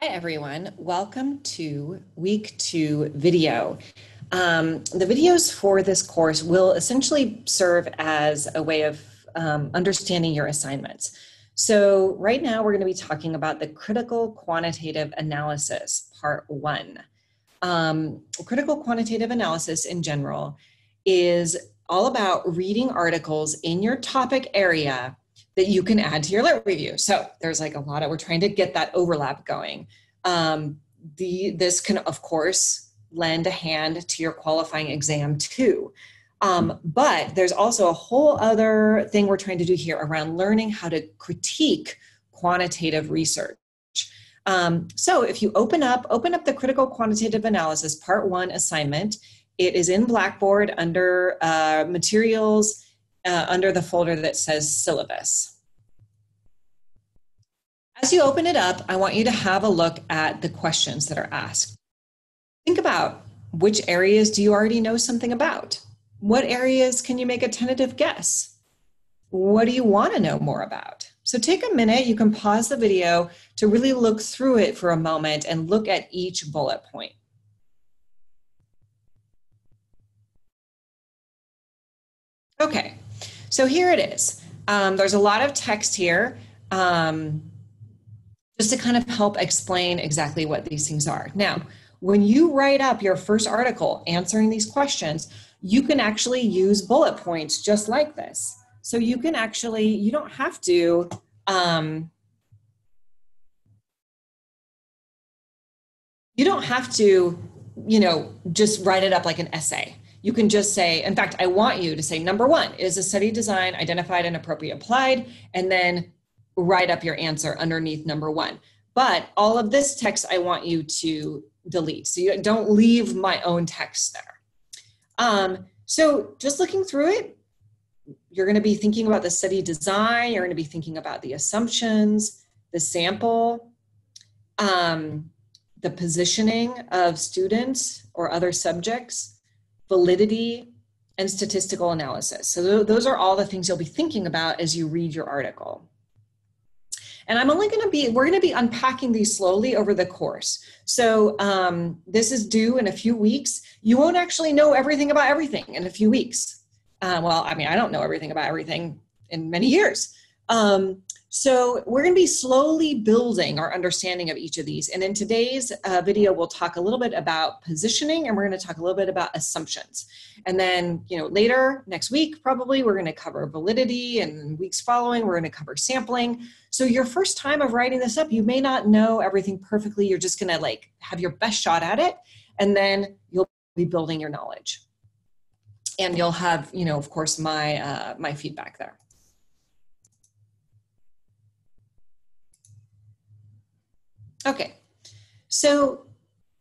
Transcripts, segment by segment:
Hi, everyone. Welcome to week 2 video. The videos for this course will essentially serve as a way of understanding your assignments. So right now we're going to be talking about the critical quantitative analysis, part 1. Critical quantitative analysis in general is all about reading articles in your topic area that you can add to your lit review. So there's like a lot of, we're trying to get that overlap going. This can, of course, lend a hand to your qualifying exam too. But there's also a whole other thing we're trying to do here around learning how to critique quantitative research. So if you open up the critical quantitative analysis part 1 assignment, it is in Blackboard under materials, under the folder that says syllabus. As you open it up, I want you to have a look at the questions that are asked. Think about which areas do you already know something about? What areas can you make a tentative guess? What do you want to know more about? So take a minute, you can pause the video to really look through it for a moment and look at each bullet point. Okay, so here it is. There's a lot of text here just to kind of help explain exactly what these things are. Now, when you write up your first article answering these questions, you can actually use bullet points just like this. So you can actually, you don't have to, just write it up like an essay. You can just say, in fact, I want you to say, number 1, is a study design identified and appropriately applied? And then write up your answer underneath number 1. But all of this text, I want you to delete. So you don't leave my own text there. So just looking through it, you're going to be thinking about the study design. You're going to be thinking about the assumptions, the sample, the positioning of students or other subjects, validity, and statistical analysis. So those are all the things you'll be thinking about as you read your article. And we're going to be unpacking these slowly over the course. So this is due in a few weeks. You won't actually know everything about everything in a few weeks. I don't know everything about everything in many years. So we're going to be slowly building our understanding of each of these. And in today's video, we'll talk a little bit about positioning, and we're going to talk a little bit about assumptions. And then, later next week, probably we're going to cover validity, and weeks following, we're going to cover sampling. So your first time of writing this up, you may not know everything perfectly. You're just going to have your best shot at it. And then you'll be building your knowledge. And you'll have, of course, my feedback there. Okay, so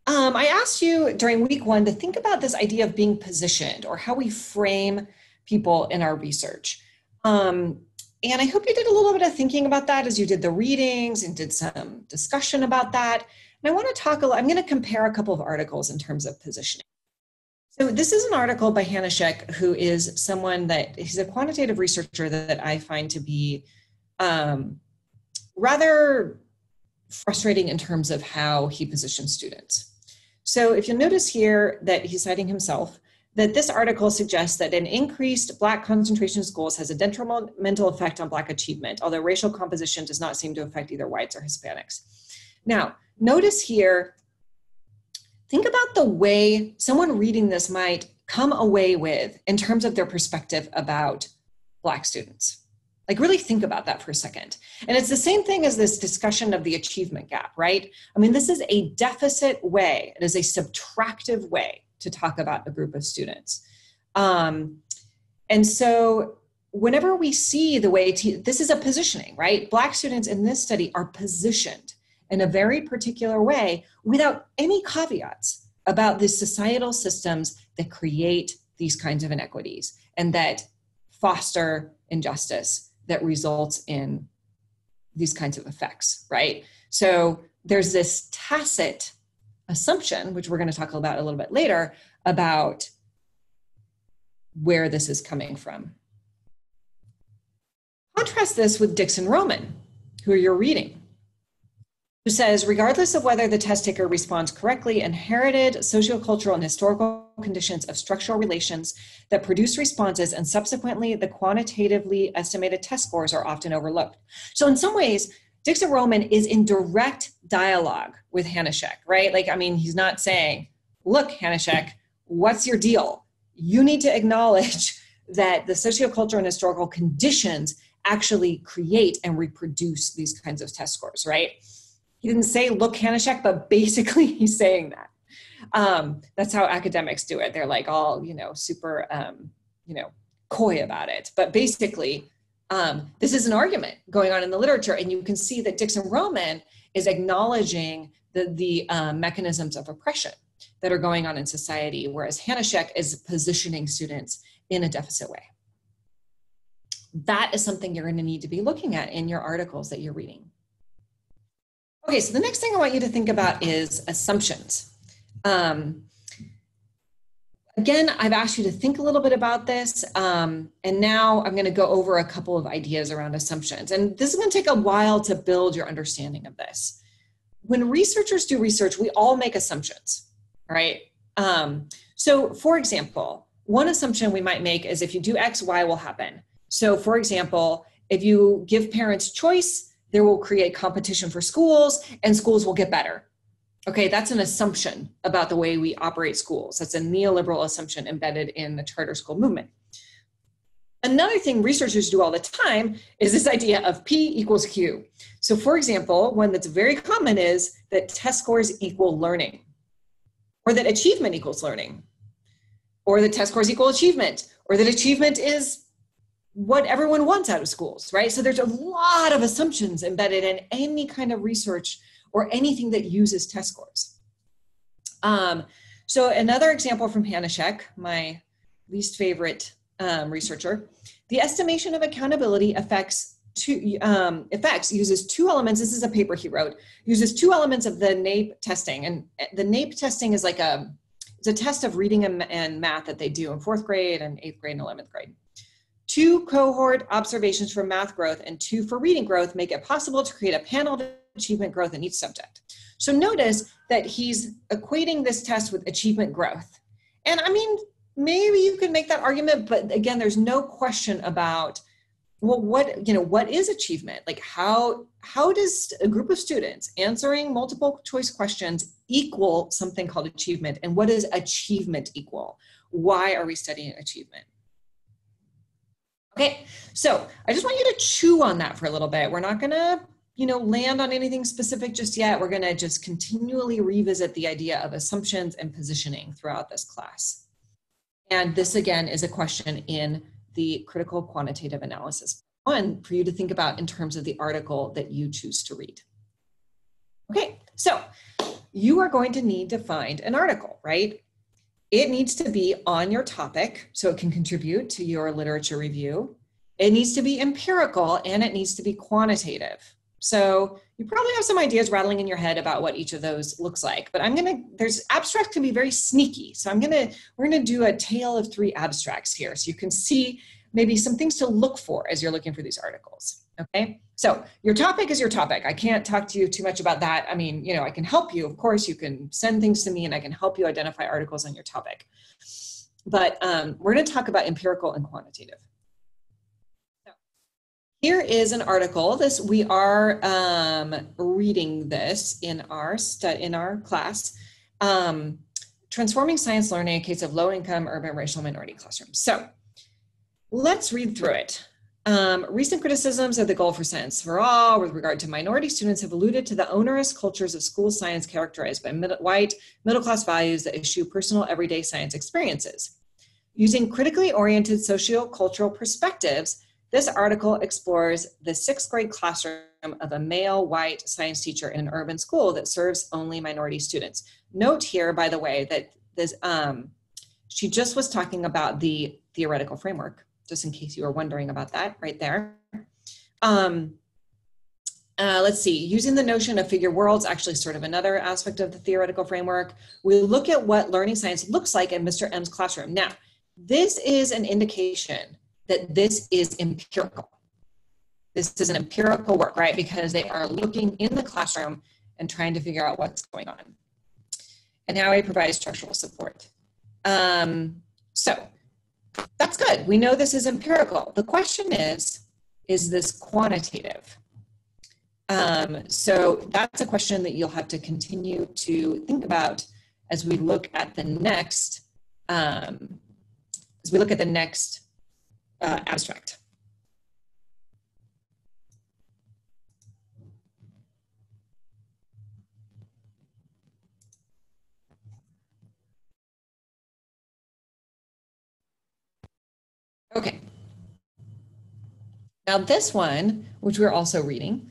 I asked you during week 1 to think about this idea of being positioned, or how we frame people in our research. And I hope you did a little bit of thinking about that as you did the readings and did some discussion about that. And I want to I'm going to compare a couple of articles in terms of positioning. So this is an article by Hanishek, who is someone he's a quantitative researcher that I find to be rather frustrating in terms of how he positions students. So if you'll notice here that he's citing himself, that this article suggests that an increased Black concentration in schools has a detrimental effect on Black achievement, although racial composition does not seem to affect either whites or Hispanics. Now, notice here, think about the way someone reading this might come away with in terms of their perspective about Black students. Really think about that for a second. And it's the same thing as this discussion of the achievement gap, right? This is a deficit way. It is a subtractive way to talk about a group of students. And so whenever we see the way, this is a positioning, right? Black students in this study are positioned in a very particular way without any caveats about the societal systems that create these kinds of inequities and that foster injustice that results in these kinds of effects, right? So there's this tacit assumption, which we're going to talk about a little bit later, about where this is coming from. Contrast this with Dixon Roman, who you're reading. who says, regardless of whether the test taker responds correctly, inherited sociocultural and historical conditions of structural relations that produce responses and subsequently the quantitatively estimated test scores are often overlooked. So in some ways, Dixon-Roman is in direct dialogue with Hanushek, right? Like, I mean, he's not saying, look, Hanushek, what's your deal? You need to acknowledge that the sociocultural and historical conditions actually create and reproduce these kinds of test scores, right? He didn't say, look, Hanushek, but basically he's saying that. That's how academics do it. They're like all, super, coy about it. But basically, this is an argument going on in the literature, and you can see that Dixon-Roman is acknowledging the mechanisms of oppression that are going on in society, whereas Hanushek is positioning students in a deficit way. That is something you're going to need to be looking at in your articles that you're reading. Okay, so the next thing I want you to think about is assumptions. Again, I've asked you to think a little bit about this, and now I'm going to go over a couple of ideas around assumptions. And this is going to take a while to build your understanding of this. When researchers do research, we all make assumptions, right? So for example, one assumption we might make is if you do X, Y will happen. So for example, if you give parents choice, there will create competition for schools and schools will get better. Okay, that's an assumption about the way we operate schools. That's a neoliberal assumption embedded in the charter school movement. Another thing researchers do all the time is this idea of P equals Q. So for example, one that's very common is that test scores equal learning, or that achievement equals learning, or that test scores equal achievement, or that achievement is what everyone wants out of schools, right? So there's a lot of assumptions embedded in any kind of research or anything that uses test scores. So another example from Hanushek, my least favorite researcher, the estimation of accountability effects uses two elements. This is a paper he wrote, uses two elements of the NAEP testing. And the NAEP testing is like it's a test of reading and math that they do in 4th grade and 8th grade and 11th grade. 2 cohort observations for math growth and 2 for reading growth make it possible to create a panel of achievement growth in each subject. So notice that he's equating this test with achievement growth. And I mean, maybe you could make that argument, but again, there's no question about, well, what is achievement? Like how does a group of students answering multiple choice questions equal something called achievement? And what does achievement equal? Why are we studying achievement? Okay, so I just want you to chew on that for a little bit. We're not gonna, land on anything specific just yet. We're gonna just continually revisit the idea of assumptions and positioning throughout this class. And this again is a question in the critical quantitative analysis one for you to think about in terms of the article that you choose to read. Okay, so you are going to need to find an article, right? It needs to be on your topic so it can contribute to your literature review. It needs to be empirical and it needs to be quantitative. So you probably have some ideas rattling in your head about what each of those looks like, but abstract can be very sneaky. So we're gonna do a tale of 3 abstracts here so you can see maybe some things to look for as you're looking for these articles. Okay, so your topic is your topic. I can't talk to you too much about that. I mean, I can help you. Of course, you can send things to me and I can help you identify articles on your topic. But we're going to talk about empirical and quantitative. So here is an article. We are reading this in our class, Transforming Science Learning in Case of Low-Income Urban Racial Minority Classrooms. So let's read through it. Recent criticisms of the goal for science for all with regard to minority students have alluded to the onerous cultures of school science characterized by white, middle-class values that eschew personal everyday science experiences. Using critically oriented socio-cultural perspectives, this article explores the 6th grade classroom of a male white science teacher in an urban school that serves only minority students. Note here, by the way, that this, she just was talking about the theoretical framework, just in case you were wondering about that right there. Let's see, using the notion of figure worlds, actually sort of another aspect of the theoretical framework. We look at what learning science looks like in Mr. M's classroom. Now, this is an indication that this is empirical. This is an empirical work, right? Because they are looking in the classroom and trying to figure out what's going on, and how he provides structural support. So that's good. We know this is empirical. The question is this quantitative? So that's a question that you'll have to continue to think about as we look at the next, abstract. Okay. Now this one, which we're also reading,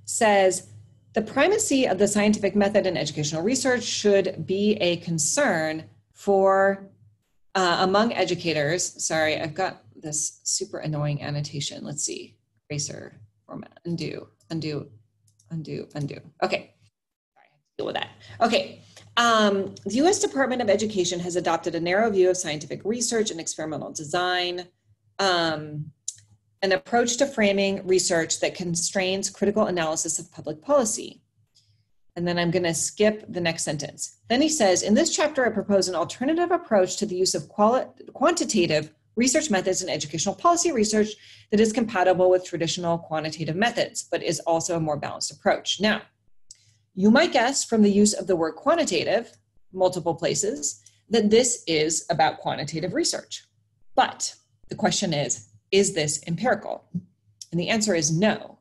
says the primacy of the scientific method in educational research should be a concern for among educators. Sorry, I've got this super annoying annotation. Let's see, eraser, format, undo. Okay, sorry, I have to deal with that. Okay, the U.S. Department of Education has adopted a narrow view of scientific research and experimental design, an approach to framing research that constrains critical analysis of public policy. And then I'm going to skip the next sentence. Then he says, in this chapter, I propose an alternative approach to the use of quantitative research methods in educational policy research that is compatible with traditional quantitative methods, but is also a more balanced approach. Now, you might guess from the use of the word quantitative, multiple places, that this is about quantitative research. But the question is this empirical? And the answer is no.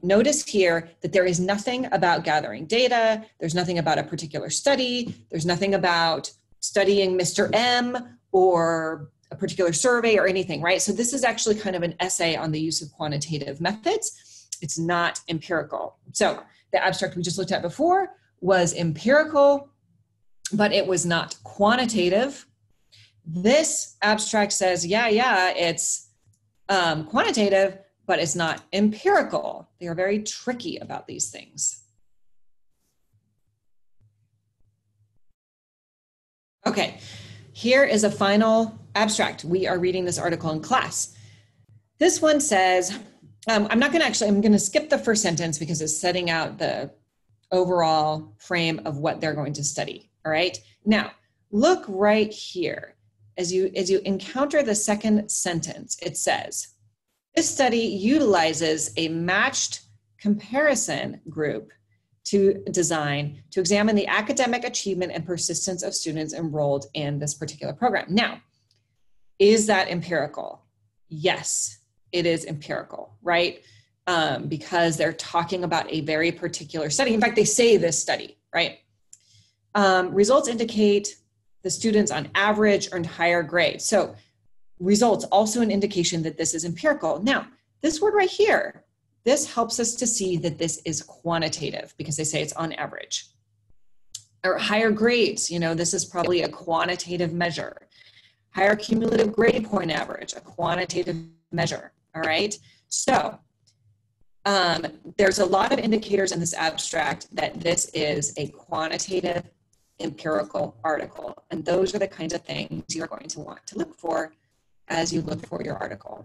Notice here that there is nothing about gathering data. There's nothing about a particular study. There's nothing about studying Mr. M or a particular survey or anything, right? So this is actually kind of an essay on the use of quantitative methods. It's not empirical. So the abstract we just looked at before was empirical, but it was not quantitative. This abstract says, yeah, it's quantitative, but it's not empirical. They are very tricky about these things. Okay, here is a final abstract. We are reading this article in class. This one says, I'm going to skip the first sentence because it's setting out the overall frame of what they're going to study, all right? Now, look right here. As you encounter the second sentence, it says, this study utilizes a matched comparison group to design to examine the academic achievement and persistence of students enrolled in this particular program. Now, is that empirical? Yes, it is empirical, right? Because they're talking about a very particular study. In fact, they say this study, right? Results indicate the students on average earned higher grades. So results, also an indication that this is empirical. Now, this word right here, this helps us to see that this is quantitative because they say it's on average. Or higher grades, this is probably a quantitative measure. Higher cumulative grade point average, a quantitative measure, all right? So there's a lot of indicators in this abstract that this is a quantitative empirical article. And those are the kinds of things you're going to want to look for as you look for your article.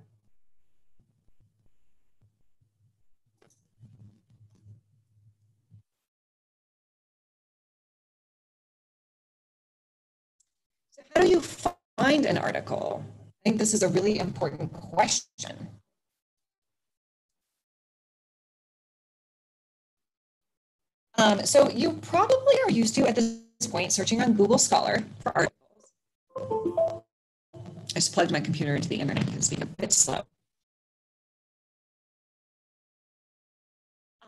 So how do you find an article? I think this is a really important question. So you probably are used to, at this point, searching on Google Scholar for articles. I just plugged my computer into the internet because it's being a bit slow.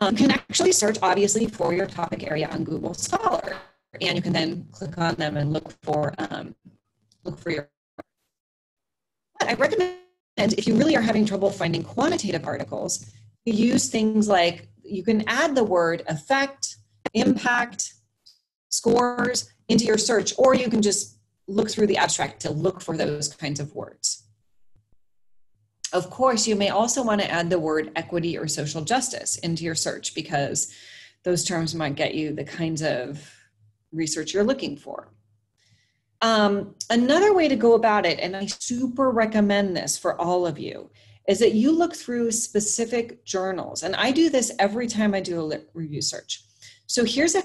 You can actually search, obviously, for your topic area on Google Scholar, and you can then click on them and look for your. But I recommend, if you really are having trouble finding quantitative articles, you use things like, you can add the word effect, impact, scores into your search, or you can just look through the abstract to look for those kinds of words. Of course, you may also want to add the word equity or social justice into your search because those terms might get you the kinds of research you're looking for. Another way to go about it, and I super recommend this for all of you, is that you look through specific journals. And I do this every time I do a review search. So here's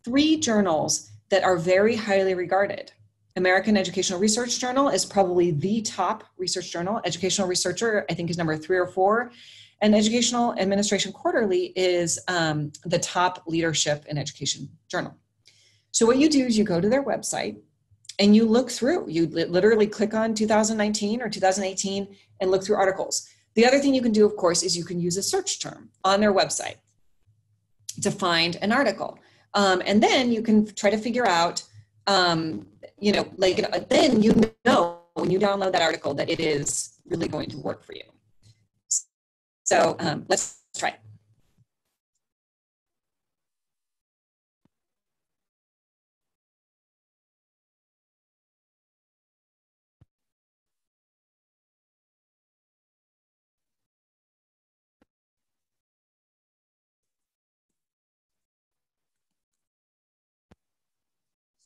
3 journals that are very highly regarded. American Educational Research Journal is probably the top research journal. Educational Researcher, I think, is number 3 or 4. And Educational Administration Quarterly is the top leadership in education journal. So what you do is you go to their website and you look through. You literally click on 2019 or 2018 and look through articles. The other thing you can do, of course, is you can use a search term on their website to find an article. And then you can try to figure out, then you know when you download that article that it is really going to work for you. So let's try it.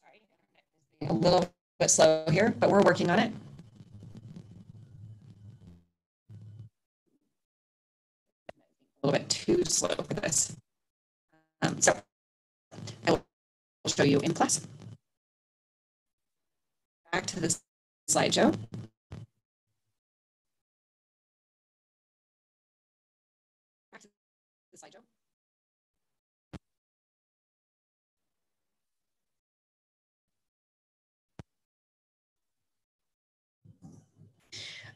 Sorry, a little bit slow here, but we're working on it. A little bit too slow for this. So I will show you in class. Back to the slideshow. Back to the slideshow.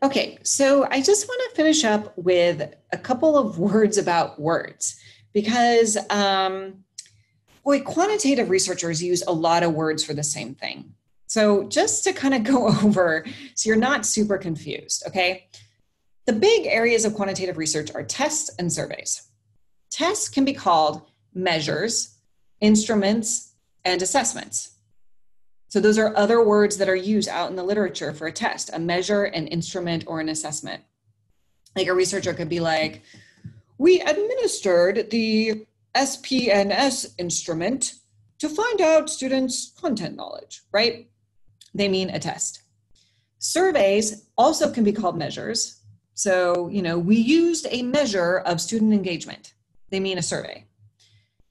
Okay, so I just want to finish up with a couple of words about words, because quantitative researchers use a lot of words for the same thing. So just to kind of go over, so you're not super confused, okay? The big areas of quantitative research are tests and surveys. Tests can be called measures, instruments, and assessments. So those are other words that are used out in the literature for a test, a measure, an instrument, or an assessment. Like a researcher could be like, we administered the SPNS instrument to find out students' content knowledge, right? They mean a test. Surveys also can be called measures. So, we used a measure of student engagement. They mean a survey.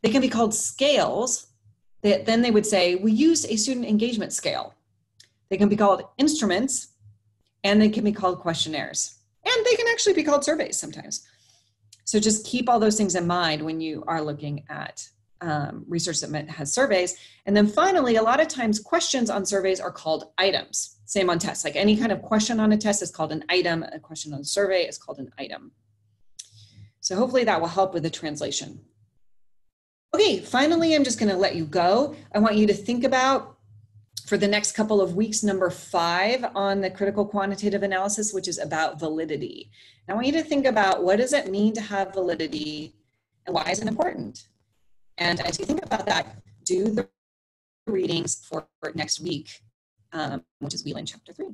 They can be called scales. Then they would say, we used a student engagement scale. They can be called instruments, and they can be called questionnaires. And they can actually be called surveys sometimes. So just keep all those things in mind when you are looking at research that has surveys. And then finally, a lot of times questions on surveys are called items. Same on tests. Like any kind of question on a test is called an item. A question on a survey is called an item. So hopefully that will help with the translation. Okay, finally, I'm just going to let you go. I want you to think about, for the next couple of weeks, number 5 on the critical quantitative analysis, which is about validity. And I want you to think about, what does it mean to have validity and why is it important? And as you think about that, do the readings for next week, which is Whelan Chapter 3.